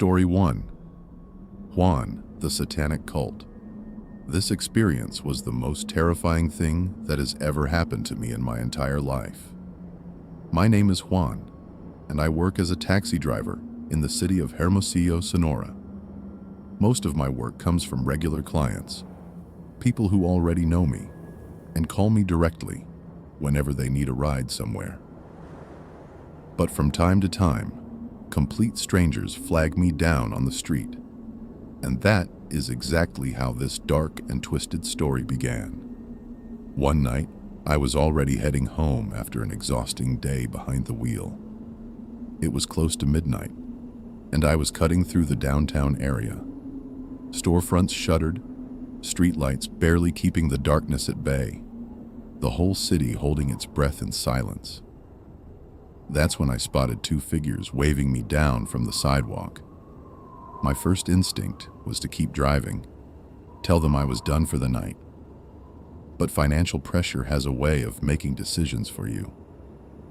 Story 1. Juan, the Satanic Cult. This experience was the most terrifying thing that has ever happened to me in my entire life. My name is Juan, and I work as a taxi driver in the city of Hermosillo, Sonora. Most of my work comes from regular clients, people who already know me and call me directly whenever they need a ride somewhere. But from time to time, complete strangers flag me down on the street, and that is exactly how this dark and twisted story began. One night, I was already heading home after an exhausting day behind the wheel. It was close to midnight, and I was cutting through the downtown area. Storefronts shuttered, streetlights barely keeping the darkness at bay, the whole city holding its breath in silence. That's when I spotted two figures waving me down from the sidewalk. My first instinct was to keep driving, tell them I was done for the night. But financial pressure has a way of making decisions for you,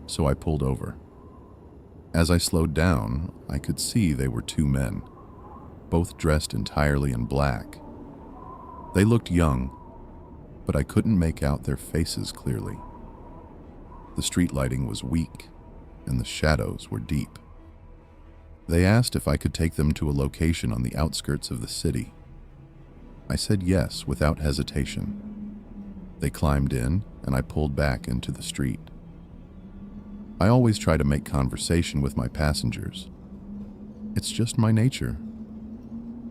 so I pulled over. As I slowed down, I could see they were two men, both dressed entirely in black. They looked young, but I couldn't make out their faces clearly. The street lighting was weak, and the shadows were deep. They asked if I could take them to a location on the outskirts of the city. I said yes without hesitation. They climbed in, and I pulled back into the street. I always try to make conversation with my passengers. It's just my nature.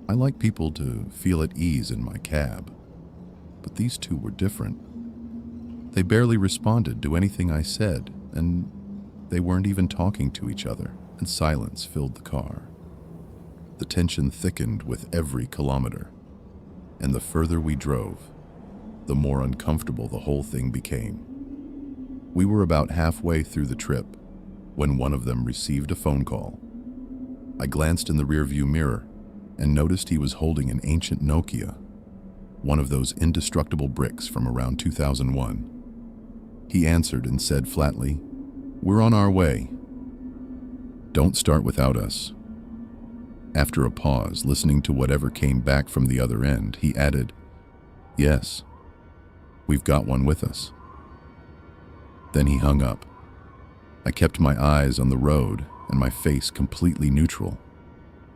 I like people to feel at ease in my cab, but these two were different. They barely responded to anything I said, and they weren't even talking to each other, and silence filled the car. The tension thickened with every kilometer, and the further we drove, the more uncomfortable the whole thing became. We were about halfway through the trip when one of them received a phone call. I glanced in the rearview mirror and noticed he was holding an ancient Nokia, one of those indestructible bricks from around 2001. He answered and said flatly, "We're on our way. Don't start without us." After a pause, listening to whatever came back from the other end, he added, "Yes, we've got one with us." Then he hung up. I kept my eyes on the road and my face completely neutral,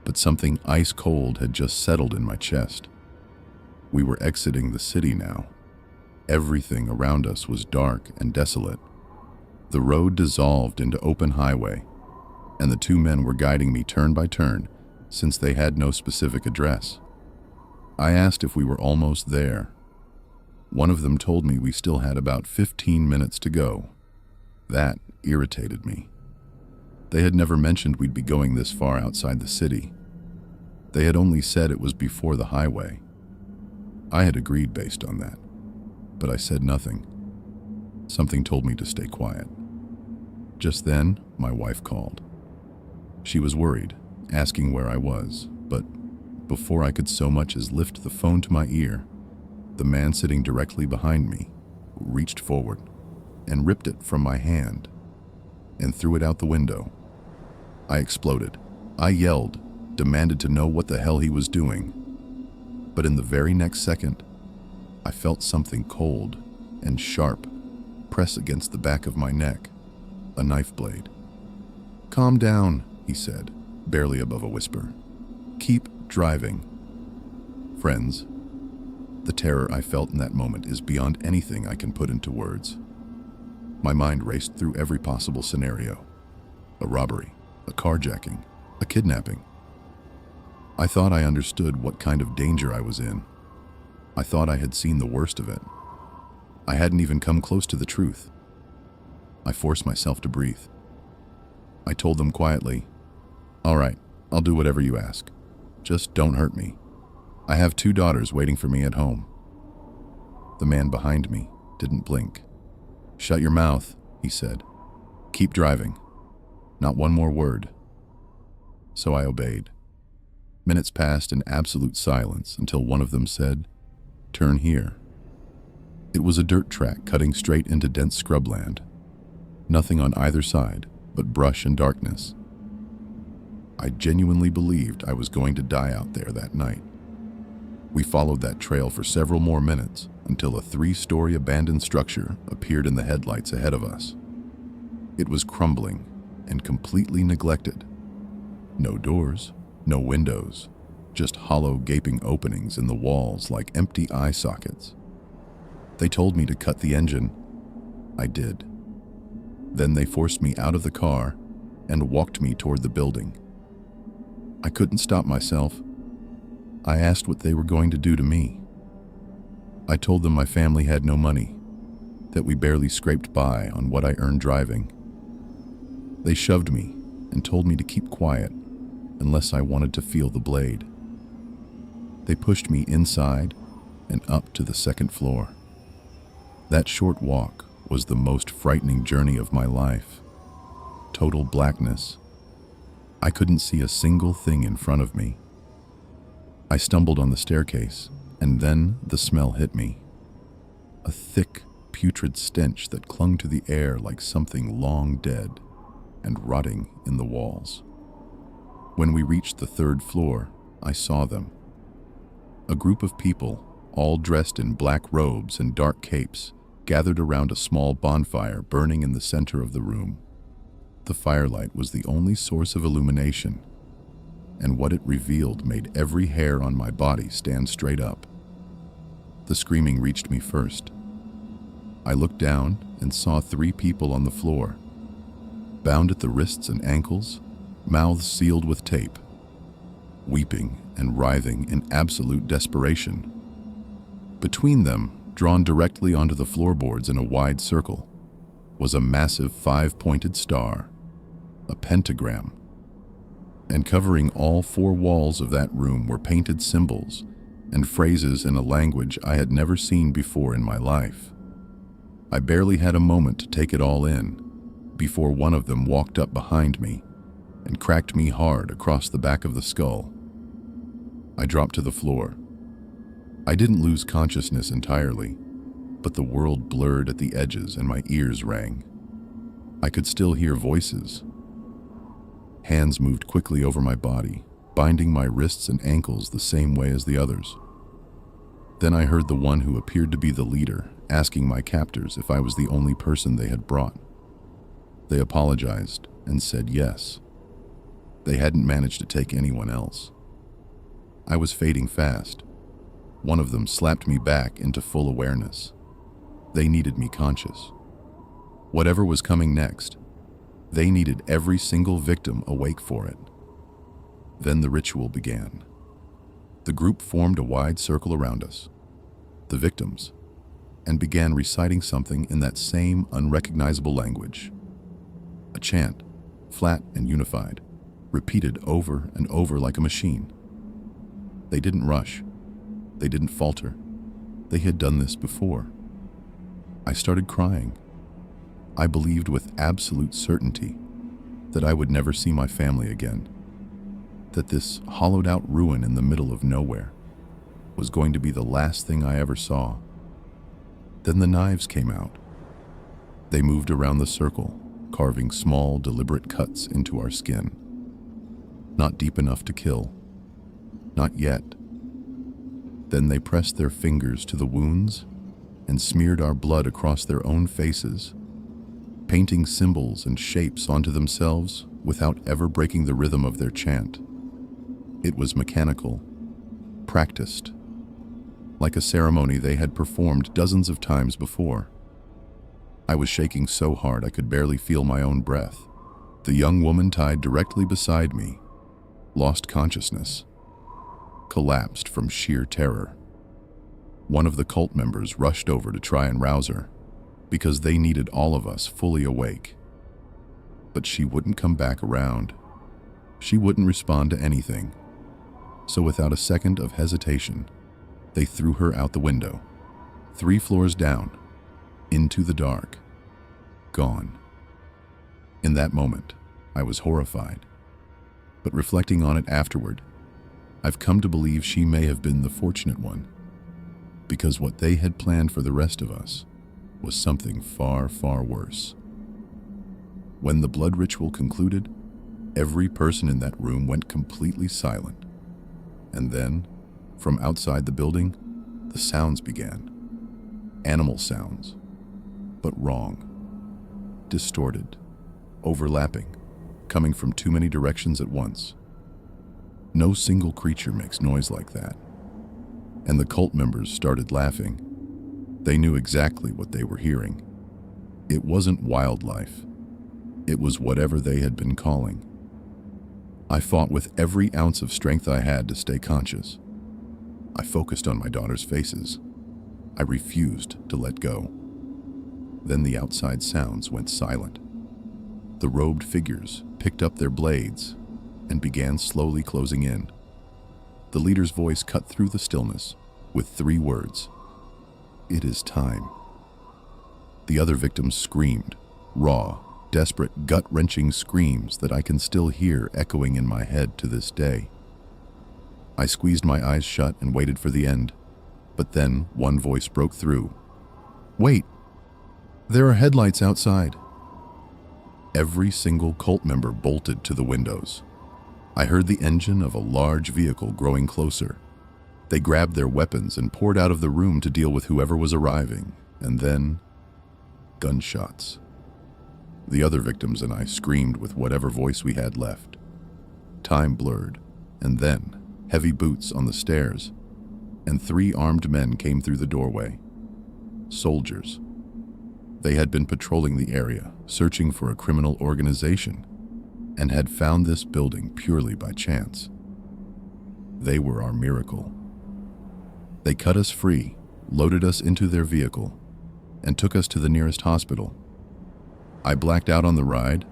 but something ice cold had just settled in my chest. We were exiting the city now. Everything around us was dark and desolate. The road dissolved into open highway, and the two men were guiding me turn by turn since they had no specific address. I asked if we were almost there. One of them told me we still had about 15 minutes to go. That irritated me. They had never mentioned we'd be going this far outside the city. They had only said it was before the highway. I had agreed based on that, but I said nothing. Something told me to stay quiet. Just then, my wife called. She was worried, asking where I was, but before I could so much as lift the phone to my ear, the man sitting directly behind me reached forward and ripped it from my hand and threw it out the window. I exploded. I yelled, demanded to know what the hell he was doing. But in the very next second, I felt something cold and sharp press against the back of my neck, a knife blade. "Calm down," he said, barely above a whisper. "Keep driving." Friends, the terror I felt in that moment is beyond anything I can put into words. My mind raced through every possible scenario: a robbery, a carjacking, a kidnapping. I thought I understood what kind of danger I was in. I thought I had seen the worst of it. I hadn't even come close to the truth. I forced myself to breathe. I told them quietly, "All right, I'll do whatever you ask. Just don't hurt me. I have 2 daughters waiting for me at home." The man behind me didn't blink. "Shut your mouth," he said. "Keep driving. Not one more word." So I obeyed. Minutes passed in absolute silence until one of them said, "Turn here." It was a dirt track cutting straight into dense scrubland. Nothing on either side but brush and darkness. I genuinely believed I was going to die out there that night. We followed that trail for several more minutes until a 3-story abandoned structure appeared in the headlights ahead of us. It was crumbling and completely neglected. No doors, no windows, just hollow gaping openings in the walls like empty eye sockets. They told me to cut the engine. I did. Then they forced me out of the car and walked me toward the building. I couldn't stop myself. I asked what they were going to do to me. I told them my family had no money, that we barely scraped by on what I earned driving. They shoved me and told me to keep quiet unless I wanted to feel the blade. They pushed me inside and up to the 2nd floor. That short walk was the most frightening journey of my life. Total blackness. I couldn't see a single thing in front of me. I stumbled on the staircase, and then the smell hit me. A thick, putrid stench that clung to the air like something long dead and rotting in the walls. When we reached the 3rd floor, I saw them. A group of people, all dressed in black robes and dark capes, gathered around a small bonfire burning in the center of the room. The firelight was the only source of illumination, and what it revealed made every hair on my body stand straight up. The screaming reached me first. I looked down and saw 3 people on the floor, bound at the wrists and ankles, mouths sealed with tape, weeping and writhing in absolute desperation. Between them, drawn directly onto the floorboards in a wide circle, was a massive 5-pointed star, a pentagram. And covering all 4 walls of that room were painted symbols and phrases in a language I had never seen before in my life. I barely had a moment to take it all in before one of them walked up behind me and cracked me hard across the back of the skull. I dropped to the floor. I didn't lose consciousness entirely, but the world blurred at the edges and my ears rang. I could still hear voices. Hands moved quickly over my body, binding my wrists and ankles the same way as the others. Then I heard the one who appeared to be the leader asking my captors if I was the only person they had brought. They apologized and said yes. They hadn't managed to take anyone else. I was fading fast. One of them slapped me back into full awareness. They needed me conscious. Whatever was coming next, they needed every single victim awake for it. Then the ritual began. The group formed a wide circle around us, the victims, and began reciting something in that same unrecognizable language. A chant, flat and unified, repeated over and over like a machine. They didn't rush. They didn't falter. They had done this before. I started crying. I believed with absolute certainty that I would never see my family again, that this hollowed-out ruin in the middle of nowhere was going to be the last thing I ever saw. Then the knives came out. They moved around the circle, carving small, deliberate cuts into our skin. Not deep enough to kill. Not yet. Then they pressed their fingers to the wounds and smeared our blood across their own faces, painting symbols and shapes onto themselves without ever breaking the rhythm of their chant. It was mechanical, practiced, like a ceremony they had performed dozens of times before. I was shaking so hard I could barely feel my own breath. The young woman tied directly beside me lost consciousness, collapsed from sheer terror. One of the cult members rushed over to try and rouse her, because they needed all of us fully awake. But she wouldn't come back around. She wouldn't respond to anything. So without a second of hesitation, they threw her out the window, 3 floors down, into the dark. Gone. In that moment, I was horrified. But reflecting on it afterward, I've come to believe she may have been the fortunate one, because what they had planned for the rest of us was something far, far worse. When the blood ritual concluded, Every person in that room went completely silent. And then, from outside the building, the sounds began. Animal sounds, but wrong, distorted, overlapping, coming from too many directions at once. No single creature makes noise like that. And the cult members started laughing. They knew exactly what they were hearing. It wasn't wildlife. It was whatever they had been calling. I fought with every ounce of strength I had to stay conscious. I focused on my daughter's faces. I refused to let go. Then the outside sounds went silent. The robed figures picked up their blades and began slowly closing in. The leader's voice cut through the stillness with 3 words: "It is time." The other victims screamed, raw, desperate, gut-wrenching screams that I can still hear echoing in my head to this day. I squeezed my eyes shut and waited for the end, but then one voice broke through. "Wait! There are headlights outside." Every single cult member bolted to the windows. I heard the engine of a large vehicle growing closer. They grabbed their weapons and poured out of the room to deal with whoever was arriving, and then gunshots. The other victims and I screamed with whatever voice we had left. Time blurred, and then heavy boots on the stairs, and 3 armed men came through the doorway. Soldiers. They had been patrolling the area, searching for a criminal organization, and had found this building purely by chance. They were our miracle. They cut us free, loaded us into their vehicle, and took us to the nearest hospital. I blacked out on the ride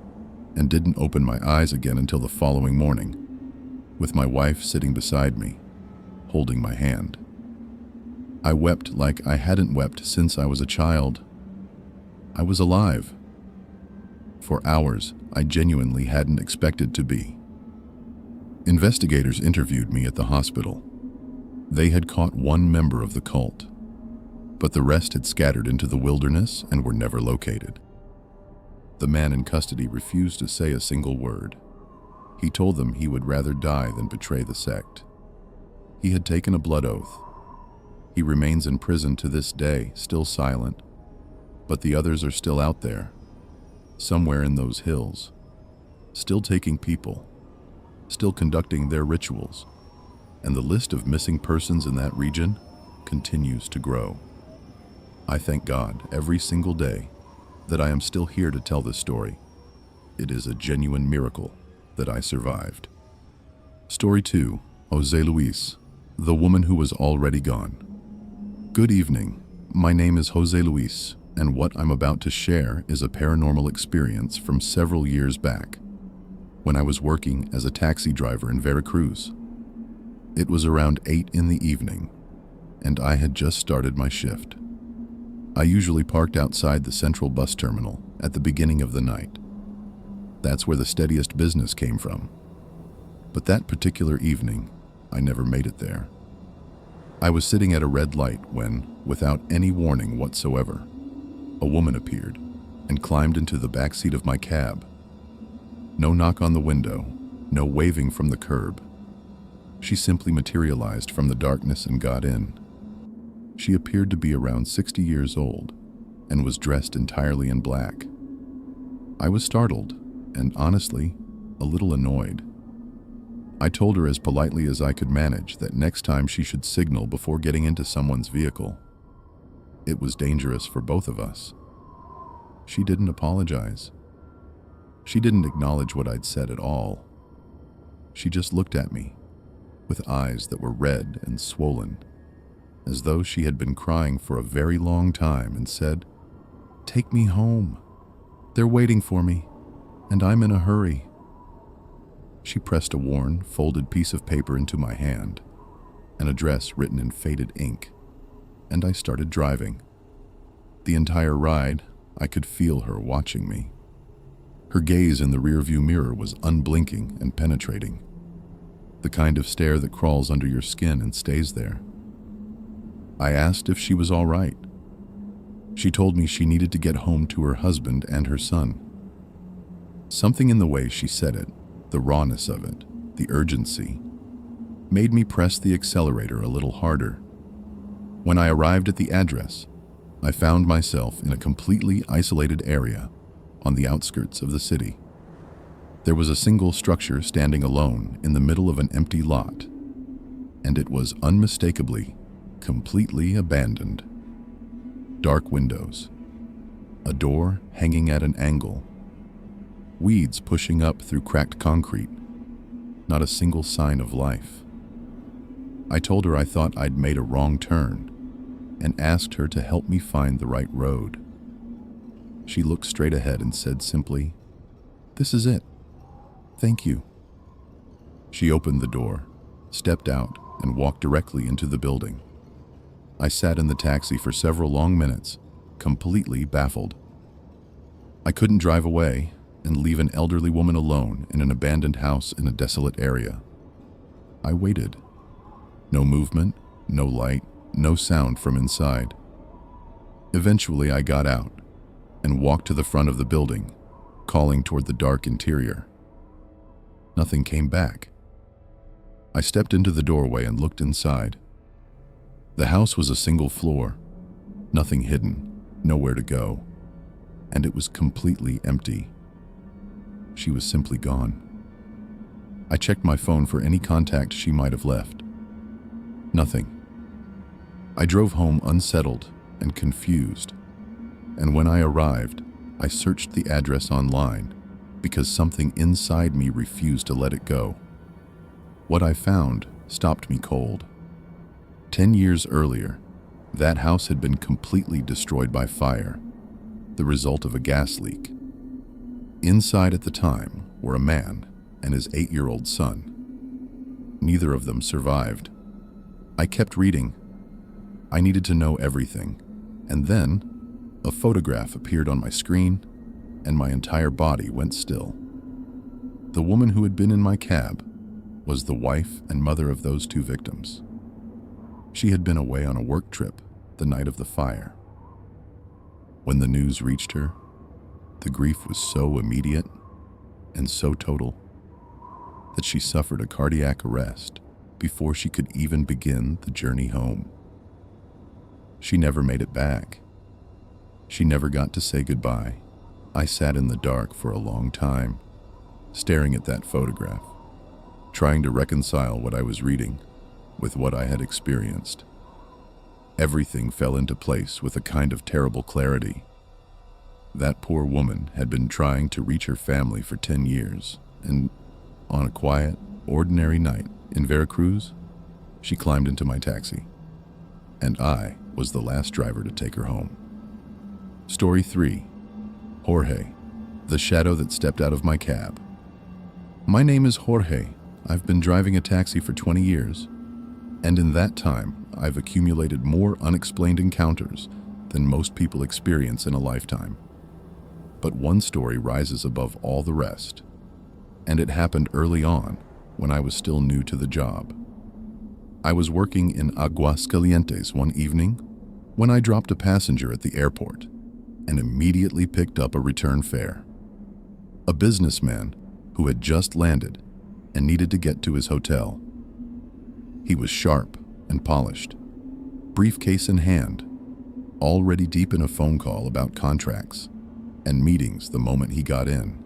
and didn't open my eyes again until the following morning, with my wife sitting beside me, holding my hand. I wept like I hadn't wept since I was a child. I was alive. For hours, I genuinely hadn't expected to be. Investigators interviewed me at the hospital. They had caught 1 member of the cult, but the rest had scattered into the wilderness and were never located. The man in custody refused to say a single word. He told them he would rather die than betray the sect. He had taken a blood oath. He remains in prison to this day, still silent, but the others are still out there, somewhere in those hills, still taking people, still conducting their rituals, and the list of missing persons in that region continues to grow. I thank God every single day that I am still here to tell this story. It is a genuine miracle that I survived. Story 2, Jose Luis, the woman who was already gone. Good evening. My name is Jose Luis, and what I'm about to share is a paranormal experience from several years back, when I was working as a taxi driver in Veracruz. It was around 8 in the evening, and I had just started my shift. I usually parked outside the central bus terminal at the beginning of the night. That's where the steadiest business came from. But that particular evening, I never made it there. I was sitting at a red light when, without any warning whatsoever, a woman appeared and climbed into the back seat of my cab. No knock on the window, no waving from the curb. She simply materialized from the darkness and got in. She appeared to be around 60 years old and was dressed entirely in black. I was startled and, honestly, a little annoyed. I told her as politely as I could manage that next time she should signal before getting into someone's vehicle. It was dangerous for both of us. She didn't apologize. She didn't acknowledge what I'd said at all. She just looked at me with eyes that were red and swollen, as though she had been crying for a very long time, and said, "Take me home. They're waiting for me, and I'm in a hurry." She pressed a worn, folded piece of paper into my hand, an address written in faded ink, and I started driving. The entire ride, I could feel her watching me. Her gaze in the rearview mirror was unblinking and penetrating, the kind of stare that crawls under your skin and stays there. I asked if she was all right. She told me she needed to get home to her husband and her son. Something in the way she said it The rawness of it, the urgency, made me press the accelerator a little harder. When I arrived at the address, I found myself in a completely isolated area on the outskirts of the city. There was a single structure standing alone in the middle of an empty lot, and it was unmistakably, completely abandoned. Dark windows, a door hanging at an angle, weeds pushing up through cracked concrete, not a single sign of life. I told her I thought I'd made a wrong turn and asked her to help me find the right road. She looked straight ahead and said simply, "This is it. Thank you." She opened the door, stepped out, and walked directly into the building. I sat in the taxi for several long minutes, completely baffled. I couldn't drive away and leave an elderly woman alone in an abandoned house in a desolate area. I waited. No movement, no light, no sound from inside. Eventually, I got out and walked to the front of the building, calling toward the dark interior. Nothing came back. I stepped into the doorway and looked inside. The house was a single floor, nothing hidden, nowhere to go, and it was completely empty. She was simply gone. I checked my phone for any contact she might have left. Nothing. I drove home unsettled and confused, and when I arrived, I searched the address online because something inside me refused to let it go. What I found stopped me cold. 10 years earlier, that house had been completely destroyed by fire, the result of a gas leak. Inside at the time were a man and his 8-year-old son. Neither of them survived. I kept reading. I needed to know everything. And then, a photograph appeared on my screen, and my entire body went still. The woman who had been in my cab was the wife and mother of those 2 victims. She had been away on a work trip the night of the fire. When the news reached her, the grief was so immediate and so total that she suffered a cardiac arrest before she could even begin the journey home. She never made it back. She never got to say goodbye. I sat in the dark for a long time, staring at that photograph, trying to reconcile what I was reading with what I had experienced. Everything fell into place with a kind of terrible clarity. That poor woman had been trying to reach her family for 10 years, and on a quiet, ordinary night in Veracruz, she climbed into my taxi, and I was the last driver to take her home. Story 3. Jorge, the shadow that stepped out of my cab. My name is Jorge. I've been driving a taxi for 20 years, and in that time, I've accumulated more unexplained encounters than most people experience in a lifetime. But one story rises above all the rest, and it happened early on when I was still new to the job. I was working in Aguascalientes one evening when I dropped a passenger at the airport and immediately picked up a return fare. A businessman who had just landed and needed to get to his hotel. He was sharp and polished, briefcase in hand, already deep in a phone call about contracts and meetings the moment he got in.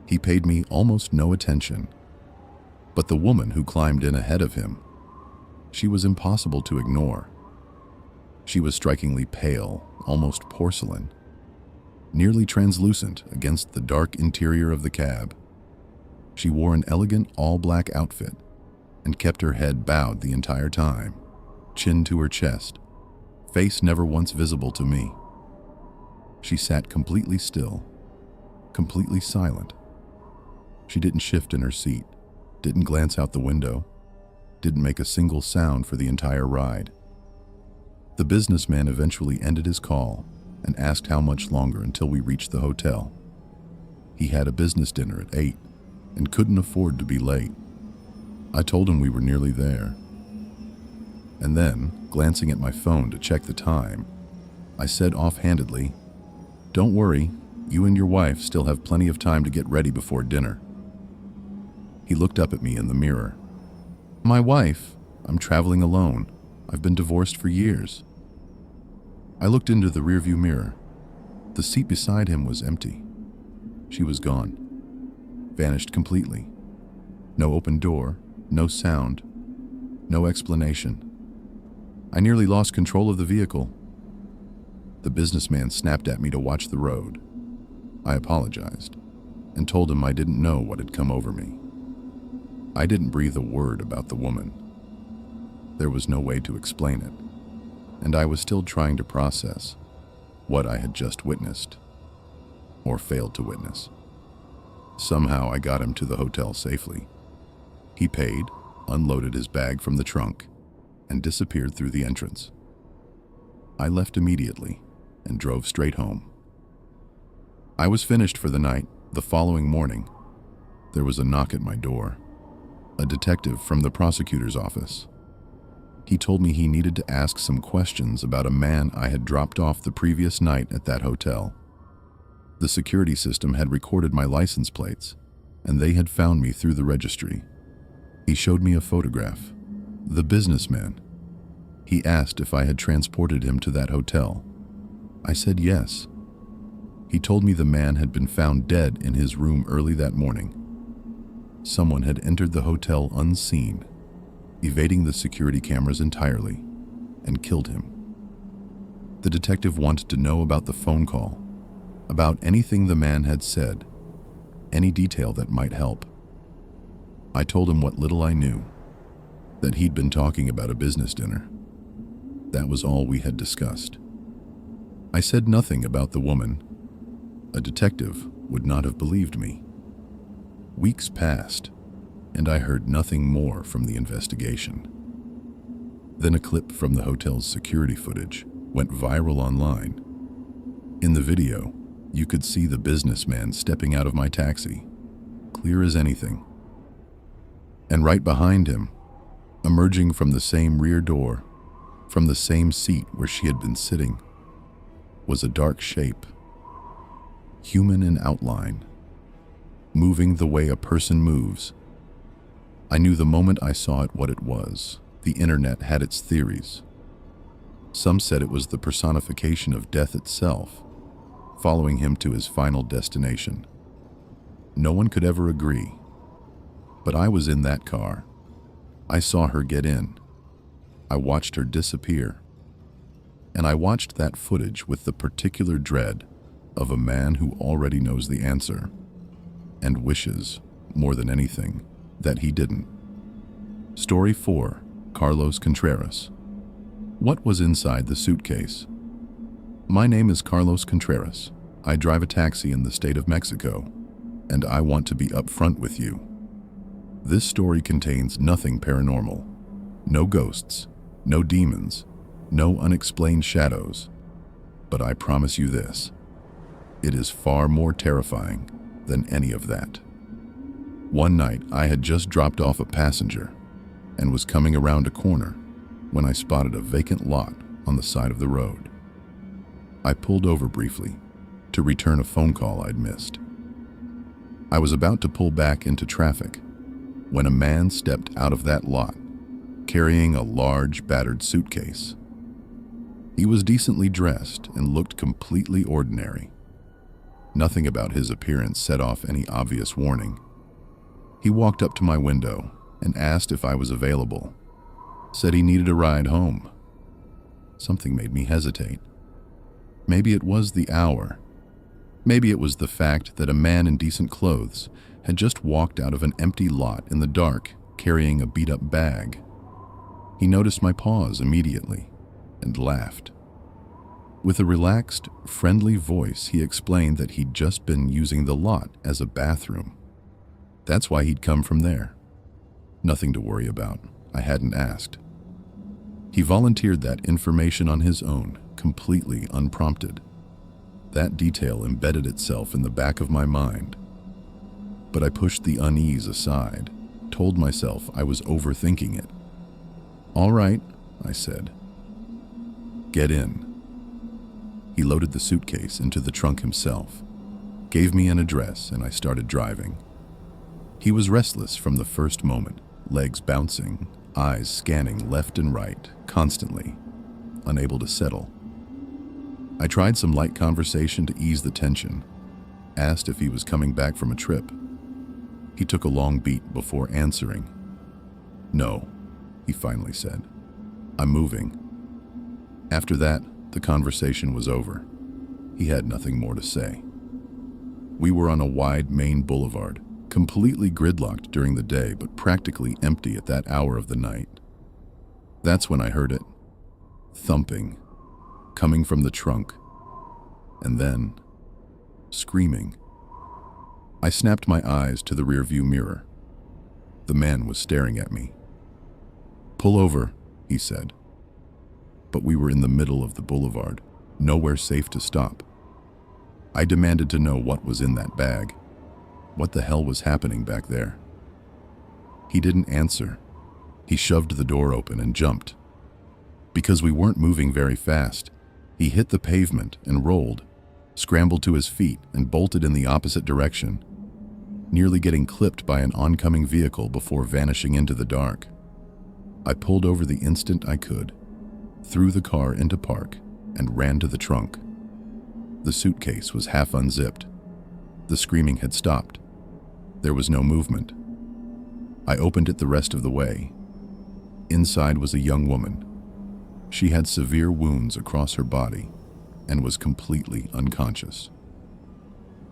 He paid me almost no attention, but the woman who climbed in ahead of him, she was impossible to ignore. She was strikingly pale, almost porcelain, nearly translucent against the dark interior of the cab. She wore an elegant all-black outfit and kept her head bowed the entire time, chin to her chest, face never once visible to me. She sat completely still, completely silent. She didn't shift in her seat, didn't glance out the window, didn't make a single sound for the entire ride. The businessman eventually ended his call and asked how much longer until we reached the hotel. He had a business dinner at 8 and couldn't afford to be late. I told him we were nearly there. And then, glancing at my phone to check the time, I said offhandedly, "Don't worry, you and your wife still have plenty of time to get ready before dinner." He looked up at me in the mirror. "My wife. I'm traveling alone. I've been divorced for years." I looked into the rearview mirror. The seat beside him was empty. She was gone. Vanished completely. No open door, no sound, no explanation. I nearly lost control of the vehicle. The businessman snapped at me to watch the road. I apologized and told him I didn't know what had come over me. I didn't breathe a word about the woman. There was no way to explain it, and I was still trying to process what I had just witnessed, or failed to witness. Somehow I got him to the hotel safely. He paid, unloaded his bag from the trunk, and disappeared through the entrance. I left immediately and drove straight home. I was finished for the night. The following morning, there was a knock at my door. A detective from the prosecutor's office. He told me he needed to ask some questions about a man I had dropped off the previous night at that hotel. The security system had recorded my license plates, and they had found me through the registry. He showed me a photograph. The businessman. He asked if I had transported him to that hotel. I said yes. He told me the man had been found dead in his room early that morning. Someone had entered the hotel unseen, evading the security cameras entirely, and killed him. The detective wanted to know about the phone call, about anything the man had said, any detail that might help. I told him what little I knew, that he'd been talking about a business dinner. That was all we had discussed. I said nothing about the woman. A detective would not have believed me. Weeks passed, and I heard nothing more from the investigation. Then a clip from the hotel's security footage went viral online. In the video, you could see the businessman stepping out of my taxi, clear as anything. And right behind him, emerging from the same rear door, from the same seat where she had been sitting, was a dark shape, human in outline, moving the way a person moves. I knew the moment I saw it what it was. The internet had its theories. Some said it was the personification of death itself, following him to his final destination. No one could ever agree. But I was in that car. I saw her get in. I watched her disappear. And I watched that footage with the particular dread of a man who already knows the answer and wishes, more than anything, that he didn't. Story 4. Carlos Contreras. What was inside the suitcase? My name is Carlos Contreras. I drive a taxi in the state of Mexico, and I want to be upfront with you. This story contains nothing paranormal. No ghosts, no demons, no unexplained shadows. But I promise you this. It is far more terrifying than any of that. One night, I had just dropped off a passenger and was coming around a corner when I spotted a vacant lot on the side of the road. I pulled over briefly to return a phone call I'd missed. I was about to pull back into traffic when a man stepped out of that lot carrying a large, battered suitcase. He was decently dressed and looked completely ordinary. Nothing about his appearance set off any obvious warning. He walked up to my window and asked if I was available. Said he needed a ride home. Something made me hesitate. Maybe it was the hour. Maybe it was the fact that a man in decent clothes had just walked out of an empty lot in the dark carrying a beat-up bag. He noticed my pause immediately and laughed. With a relaxed, friendly voice, he explained that he'd just been using the lot as a bathroom. That's why he'd come from there. Nothing to worry about. I hadn't asked. He volunteered that information on his own, completely unprompted. That detail embedded itself in the back of my mind. But I pushed the unease aside, told myself I was overthinking it. "All right," I said. "Get in." He loaded the suitcase into the trunk himself, gave me an address, and I started driving. He was restless from the first moment, legs bouncing, eyes scanning left and right, constantly, unable to settle. I tried some light conversation to ease the tension, asked if he was coming back from a trip. He took a long beat before answering. "No," he finally said. "I'm moving." After that, the conversation was over. He had nothing more to say. We were on a wide main boulevard, completely gridlocked during the day but practically empty at that hour of the night. That's when I heard it. Thumping, coming from the trunk, and then screaming. I snapped my eyes to the rearview mirror. The man was staring at me. "Pull over," he said. But we were in the middle of the boulevard, nowhere safe to stop. I demanded to know what was in that bag. What the hell was happening back there? He didn't answer. He shoved the door open and jumped. Because we weren't moving very fast, he hit the pavement and rolled, scrambled to his feet and bolted in the opposite direction, nearly getting clipped by an oncoming vehicle before vanishing into the dark. I pulled over the instant I could, threw the car into park, and ran to the trunk. The suitcase was half unzipped. The screaming had stopped. There was no movement. I opened it the rest of the way. Inside was a young woman. She had severe wounds across her body and was completely unconscious.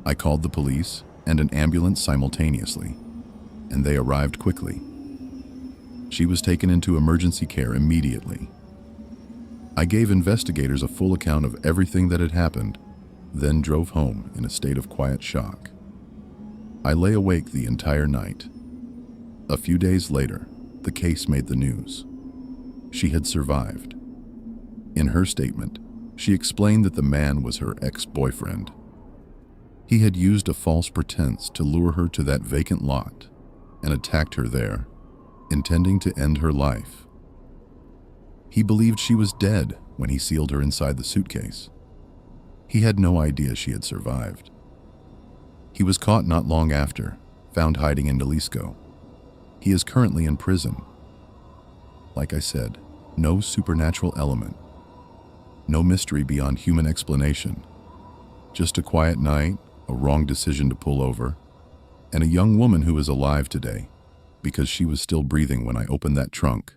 I called the police and an ambulance simultaneously, and they arrived quickly. She was taken into emergency care immediately. I gave investigators a full account of everything that had happened, then drove home in a state of quiet shock. I lay awake the entire night. A few days later, the case made the news. She had survived. In her statement, she explained that the man was her ex-boyfriend. He had used a false pretense to lure her to that vacant lot and attacked her there, intending to end her life. He believed she was dead when he sealed her inside the suitcase. He had no idea she had survived. He was caught not long after, found hiding in Jalisco. He is currently in prison. Like I said, no supernatural element. No mystery beyond human explanation. Just a quiet night, a wrong decision to pull over, and a young woman who is alive today because she was still breathing when I opened that trunk.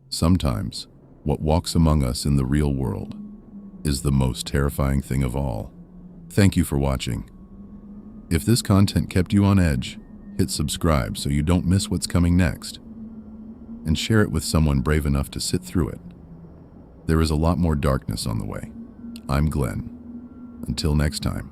Sometimes, what walks among us in the real world is the most terrifying thing of all. Thank you for watching. If this content kept you on edge, hit subscribe so you don't miss what's coming next, and share it with someone brave enough to sit through it. There is a lot more darkness on the way. I'm Glenn. Until next time.